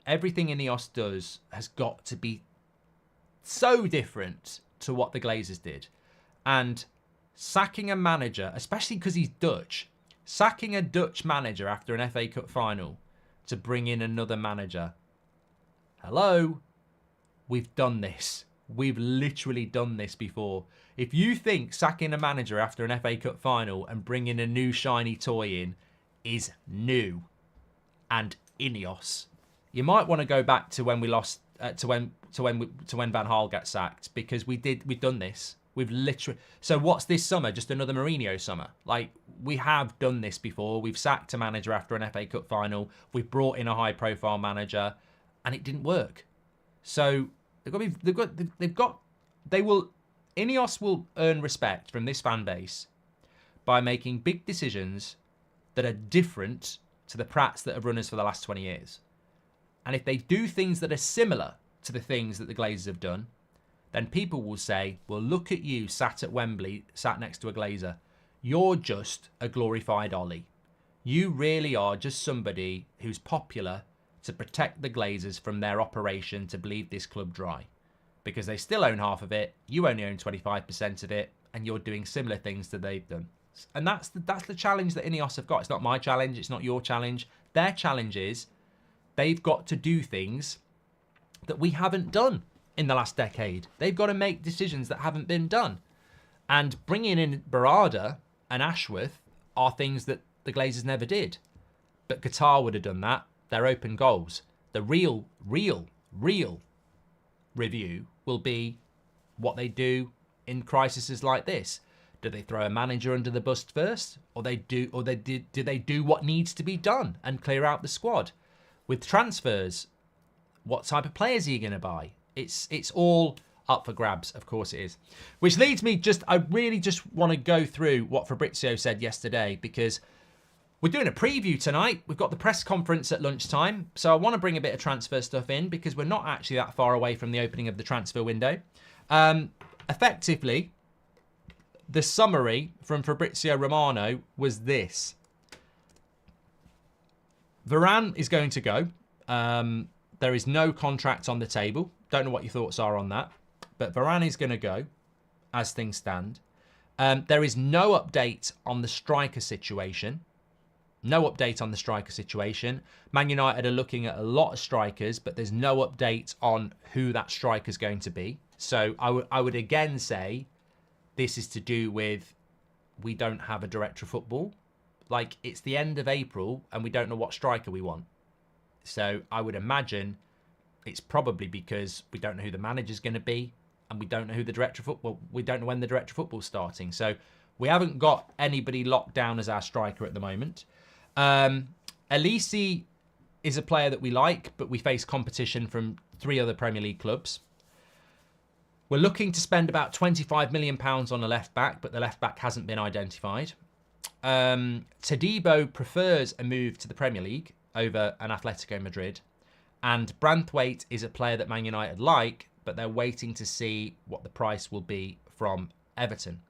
Speaker 1: Everything INEOS does has got to be so different to what the Glazers did, and sacking a manager, especially because he's Dutch, sacking a Dutch manager after an FA Cup final to bring in another manager. Hello. We've done this. We've literally done this before. If you think sacking a manager after an FA Cup final and bringing a new shiny toy in is new and INEOS, you might want to go back to when we lost to when Van Gaal got sacked, because we've done this. We've literally. So what's this summer? Just another Mourinho summer? Like, we have done this before. We've sacked a manager after an FA Cup final. We've brought in a high-profile manager, and it didn't work. So INEOS will earn respect from this fan base by making big decisions that are different to the Prats that have run us for the last 20 years. And if they do things that are similar to the things that the Glazers have done, then people will say, well, look at you sat at Wembley, sat next to a Glazer. You're just a glorified Ollie. You really are just somebody who's popular to protect the Glazers from their operation to bleed this club dry. Because they still own half of it, you only own 25% of it, and you're doing similar things that they've done. And that's the challenge that INEOS have got. It's not my challenge, it's not your challenge. Their challenge is they've got to do things that we haven't done in the last decade. They've got to make decisions that haven't been done. And bringing in Barada and Ashworth are things that the Glazers never did. But Qatar would have done that. They're open goals. The real review will be what they do in crises like this. Do they throw a manager under the bus first, or do they do what needs to be done and clear out the squad? With transfers, what type of players are you going to buy? It's all up for grabs, of course it is. Which leads me I really just want to go through what Fabrizio said yesterday, because we're doing a preview tonight. We've got the press conference at lunchtime. So I want to bring a bit of transfer stuff in, because we're not actually that far away from the opening of the transfer window. Effectively, the summary from Fabrizio Romano was this. Varane is going to go. There is no contract on the table. Don't know what your thoughts are on that. But Varane is going to go as things stand. There is no update on the striker situation. No update on the striker situation. Man United are looking at a lot of strikers, but there's no update on who that striker is going to be. So I would again say this is to do with we don't have a director of football. Like, it's the end of April and we don't know what striker we want. So I would imagine it's probably because we don't know who the manager's going to be, and we don't know who the director of football. We don't know when the director of football's starting. So we haven't got anybody locked down as our striker at the moment. Elise is a player that we like, but we face competition from 3 other Premier League clubs. We're looking to spend about £25 million on a left back, but the left back hasn't been identified. Todibo prefers a move to the Premier League, over an Atletico Madrid. And Branthwaite is a player that Man United like, but they're waiting to see what the price will be from Everton.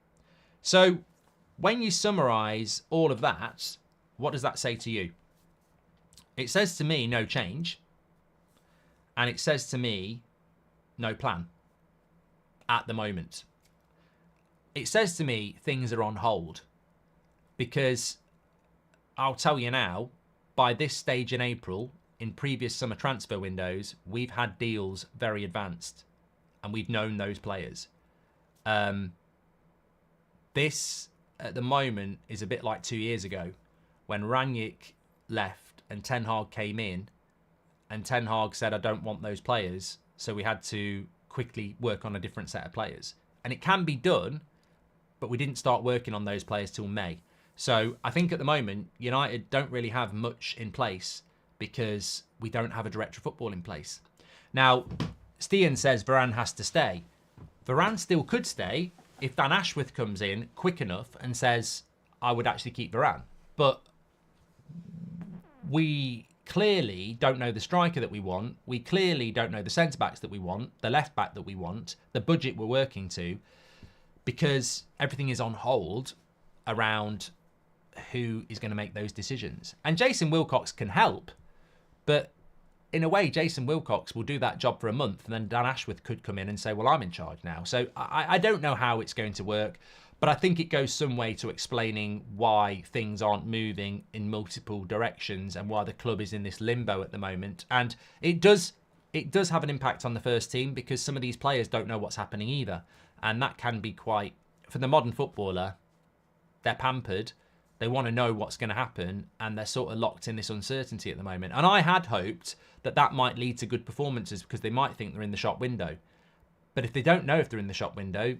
Speaker 1: So when you summarise all of that, what does that say to you? It says to me, no change. And it says to me, no plan at the moment. It says to me, things are on hold. Because I'll tell you now, by this stage in April, in previous summer transfer windows, we've had deals very advanced. And we've known those players. This, at the moment, is a bit like 2 years ago when Rangnick left and Ten Hag came in, and Ten Hag said, I don't want those players, so we had to quickly work on a different set of players. And it can be done, but we didn't start working on those players till May. So I think at the moment, United don't really have much in place because we don't have a director of football in place. Now, Stian says Varane has to stay. Varane still could stay if Dan Ashworth comes in quick enough and says, I would actually keep Varane. But we clearly don't know the striker that we want. We clearly don't know the centre-backs that we want, the left-back that we want, the budget we're working to, because everything is on hold around who is going to make those decisions. And Jason Wilcox can help, but in a way, Jason Wilcox will do that job for a month, and then Dan Ashworth could come in and say, well, I'm in charge now. So I don't know how it's going to work, but I think it goes some way to explaining why things aren't moving in multiple directions and why the club is in this limbo at the moment. And it does have an impact on the first team because some of these players don't know what's happening either. And that can be quite, for the modern footballer, they're pampered. They want to know what's going to happen, and they're sort of locked in this uncertainty at the moment. And I had hoped that that might lead to good performances because they might think they're in the shop window. But if they don't know if they're in the shop window,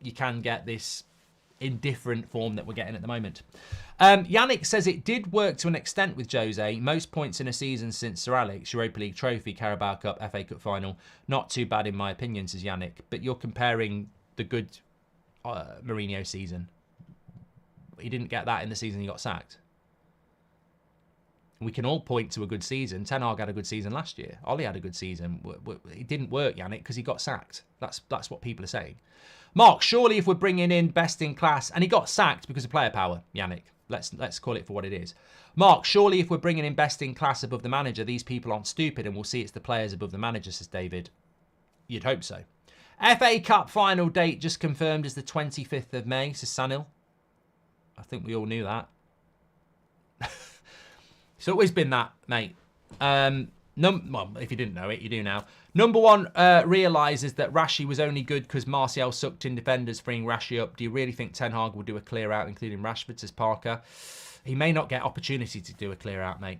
Speaker 1: you can get this indifferent form that we're getting at the moment. Yannick says it did work to an extent with Jose. Most points in a season since Sir Alex, Europa League trophy, Carabao Cup, FA Cup final. Not too bad in my opinion, says Yannick. But you're comparing the good Mourinho season. He didn't get that in the season he got sacked. We can all point to a good season. Ten Hag had a good season last year. Ollie had a good season. It didn't work, Yannick, because he got sacked. That's what people are saying. Mark, surely if we're bringing in best in class, and he got sacked because of player power, Yannick. Let's call it for what it is. Mark, surely if we're bringing in best in class above the manager, these people aren't stupid, and we'll see it's the players above the manager, says David. You'd hope so. FA Cup final date just confirmed as the 25th of May, says Sanil. I think we all knew that. It's always been that, mate. Well, if you didn't know it, you do now. Number one realises that Rashi was only good because Martial sucked in defenders, freeing Rashi up. Do you really think Ten Hag will do a clear out, including Rashford, says Parker? He may not get opportunity to do a clear out, mate.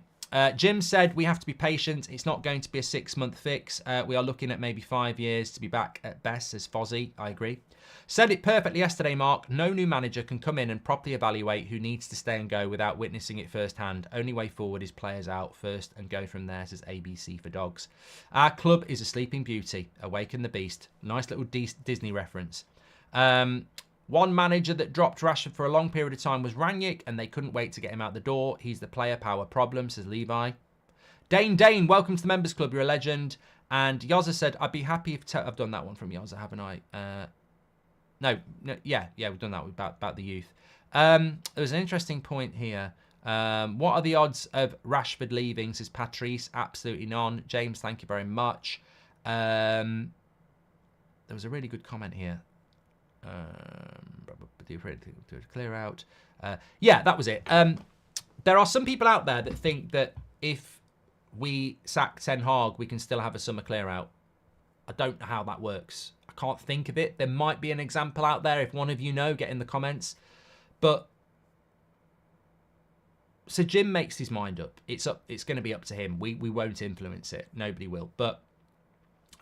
Speaker 1: Jim said we have to be patient. It's not going to be a 6-month fix. We are looking at maybe 5 years to be back at best, says Fozzie. I agree. Said it perfectly yesterday, Mark. No new manager can come in and properly evaluate who needs to stay and go without witnessing it firsthand. Only way forward is players out first and go from there, says ABC for Dogs. Our club is a sleeping beauty. Awaken the beast. Nice little Disney reference. One manager that dropped Rashford for a long period of time was Rangnick, and they couldn't wait to get him out the door. He's the player power problem, says Levi. Dane, welcome to the Members Club. You're a legend. And Yozza said, I'd be happy if... I've done that one from Yozza, haven't I? No, yeah, we've done that about the youth. There's an interesting point here. What are the odds of Rashford leaving, says Patrice? Absolutely none. James, thank you very much. There was a really good comment here. Clear out. Yeah, that was it. There are some people out there that think that if we sack Ten Hag, we can still have a summer clear out. I don't know how that works. I can't think of it. There might be an example out there. If one of you know, get in the comments. But so Jim makes his mind up. It's going to be up to him. We won't influence it. Nobody will. But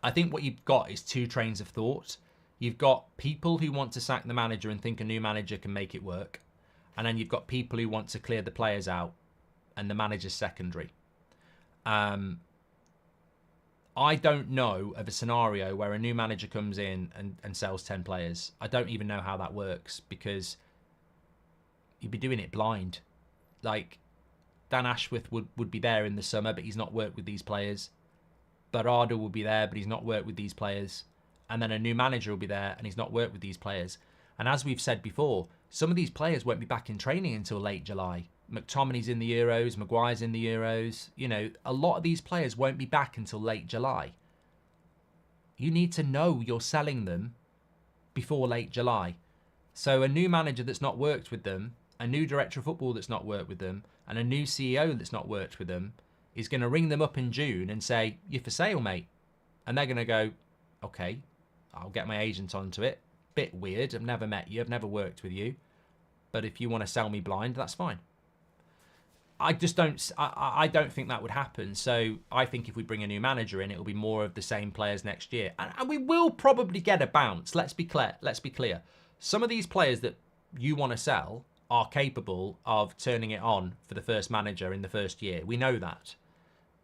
Speaker 1: I think what you've got is two trains of thought. You've got people who want to sack the manager and think a new manager can make it work. And then you've got people who want to clear the players out and the manager's secondary. I don't know of a scenario where a new manager comes in and sells 10 players. I don't even know how that works because you'd be doing it blind. Like, Dan Ashworth would be there in the summer, but he's not worked with these players. Barada will be there, but he's not worked with these players. And then a new manager will be there, and he's not worked with these players. And as we've said before, some of these players won't be back in training until late July. McTominay's in the Euros, Maguire's in the Euros. You know, a lot of these players won't be back until late July. You need to know you're selling them before late July. So a new manager that's not worked with them, a new director of football that's not worked with them, and a new CEO that's not worked with them is going to ring them up in June and say, "You're for sale, mate." And they're going to go, "Okay, I'll get my agent onto it. Bit weird. I've never met you. I've never worked with you. But if you want to sell me blind, that's fine." I don't think that would happen. So I think if we bring a new manager in, it'll be more of the same players next year. And we will probably get a bounce. Let's be clear. Some of these players that you want to sell are capable of turning it on for the first manager in the first year. We know that.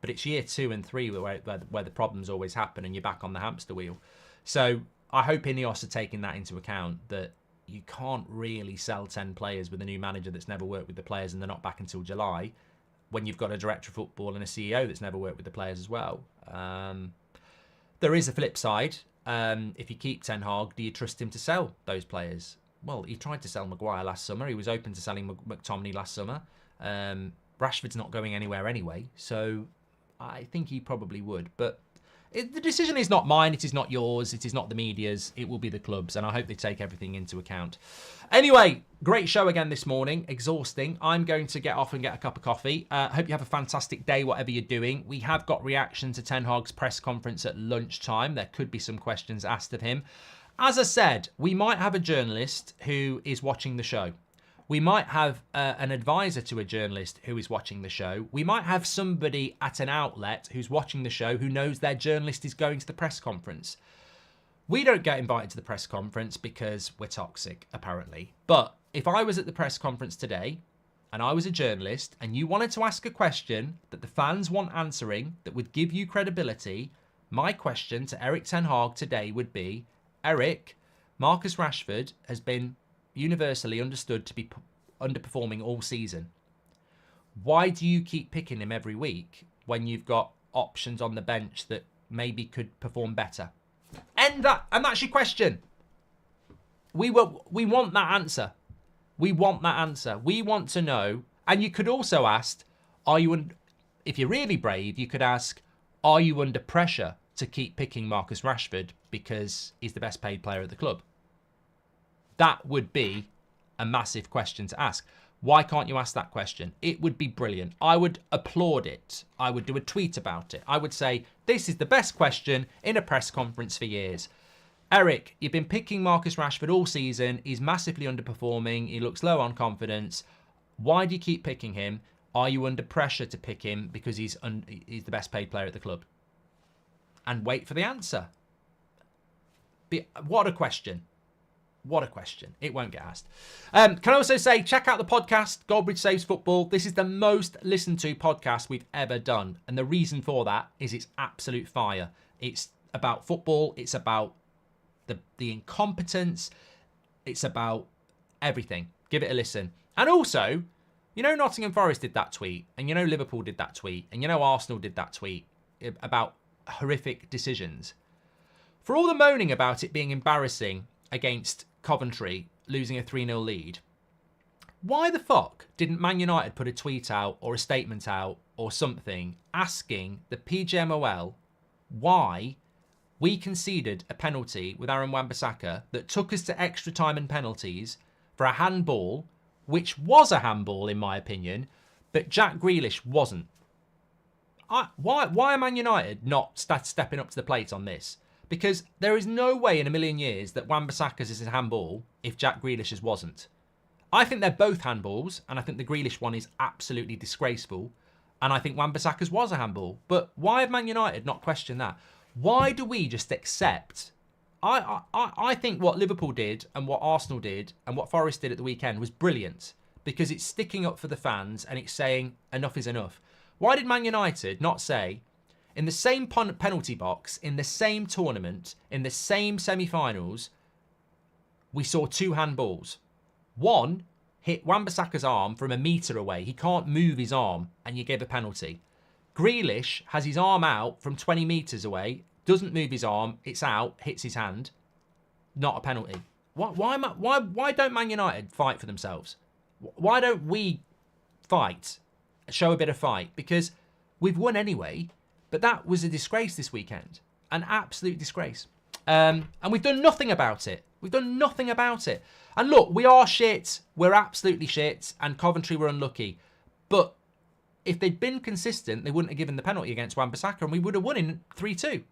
Speaker 1: But it's year 2 and 3 where the problems always happen and you're back on the hamster wheel. So I hope INEOS are taking that into account, that you can't really sell 10 players with a new manager that's never worked with the players and they're not back until July, when you've got a director of football and a CEO that's never worked with the players as well. There is a flip side. If you keep Ten Hag, do you trust him to sell those players? Well, he tried to sell Maguire last summer. He was open to selling McTominay last summer. Rashford's not going anywhere anyway, so I think he probably would. But the decision is not mine. It is not yours. It is not the media's. It will be the club's, and I hope they take everything into account. Anyway, great show again this morning. Exhausting. I'm going to get off and get a cup of coffee. Hope you have a fantastic day, whatever you're doing. We have got reaction to Ten Hag's press conference at lunchtime. There could be some questions asked of him. As I said, we might have a journalist who is watching the show. We might have an advisor to a journalist who is watching the show. We might have somebody at an outlet who's watching the show who knows their journalist is going to the press conference. We don't get invited to the press conference because we're toxic, apparently. But if I was at the press conference today and I was a journalist and you wanted to ask a question that the fans want answering that would give you credibility, my question to Erik Ten Hag today would be, Erik, Marcus Rashford has been universally understood to be underperforming all season. Why do you keep picking him every week when you've got options on the bench that maybe could perform better? And that's your question. We want that answer. We want that answer. We want to know. And you could also ask, if you're really brave, you could ask, are you under pressure to keep picking Marcus Rashford because he's the best paid player at the club? That would be a massive question to ask. Why can't you ask that question? It would be brilliant. I would applaud it. I would do a tweet about it. I would say, this is the best question in a press conference for years. Erik, you've been picking Marcus Rashford all season. He's massively underperforming. He looks low on confidence. Why do you keep picking him? Are you under pressure to pick him because he's the best paid player at the club? And wait for the answer. What a question. What a question. It won't get asked. Can I also say, check out the podcast, Goldbridge Saves Football. This is the most listened to podcast we've ever done. And the reason for that is it's absolute fire. It's about football. It's about the incompetence. It's about everything. Give it a listen. And also, you know, Nottingham Forest did that tweet. And you know, Liverpool did that tweet. And you know, Arsenal did that tweet about horrific decisions. For all the moaning about it being embarrassing against Coventry losing a 3-0 lead, why the fuck didn't Man United put a tweet out or a statement out or something asking the PGMOL why we conceded a penalty with Aaron Wan-Bissaka that took us to extra time and penalties for a handball, which was a handball in my opinion, but Jack Grealish wasn't? Why are Man United not stepping up to the plate on this? Because there is no way in a million years that Wan-Bissaka's is a handball if Jack Grealish's wasn't. I think they're both handballs, and I think the Grealish one is absolutely disgraceful, and I think Wan-Bissaka's was a handball. But why have Man United not questioned that? Why do we just accept? I think what Liverpool did and what Arsenal did and what Forest did at the weekend was brilliant, because it's sticking up for the fans and it's saying enough is enough. Why did Man United not say, in the same penalty box, in the same tournament, in the same semi-finals, we saw 2 handballs. One hit Wan-Bissaka's arm from a metre away. He can't move his arm, and you give a penalty. Grealish has his arm out from 20 metres away, doesn't move his arm, it's out, hits his hand. Not a penalty. Why don't Man United fight for themselves? Why don't we fight, show a bit of fight? Because we've won anyway, but that was a disgrace this weekend. An absolute disgrace. And we've done nothing about it. We've done nothing about it. And look, we are shit. We're absolutely shit. And Coventry were unlucky. But if they'd been consistent, they wouldn't have given the penalty against Wan-Bissaka, and we would have won in 3-2.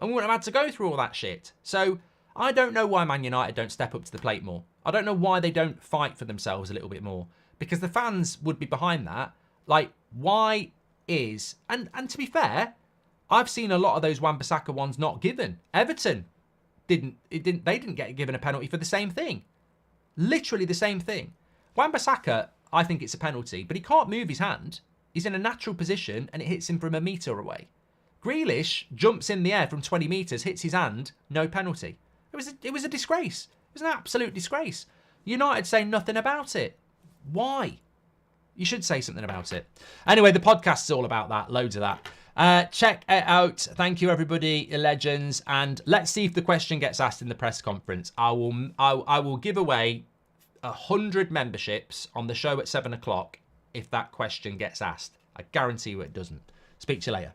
Speaker 1: And we wouldn't have had to go through all that shit. So I don't know why Man United don't step up to the plate more. I don't know why they don't fight for themselves a little bit more. Because the fans would be behind that. Like, why is... And to be fair, I've seen a lot of those Wan-Bissaka ones not given. Everton they didn't get given a penalty for the same thing. Literally the same thing. Wan-Bissaka, I think it's a penalty, but he can't move his hand. He's in a natural position and it hits him from a metre away. Grealish jumps in the air from 20 metres, hits his hand, no penalty. It was a disgrace. It was an absolute disgrace. United say nothing about it. Why? You should say something about it. Anyway, the podcast's all about that. Loads of that. Check it out. Thank you, everybody, your legends. And let's see if the question gets asked in the press conference. I will give away 100 memberships on the show at 7 o'clock if that question gets asked. I guarantee you it doesn't. Speak to you later.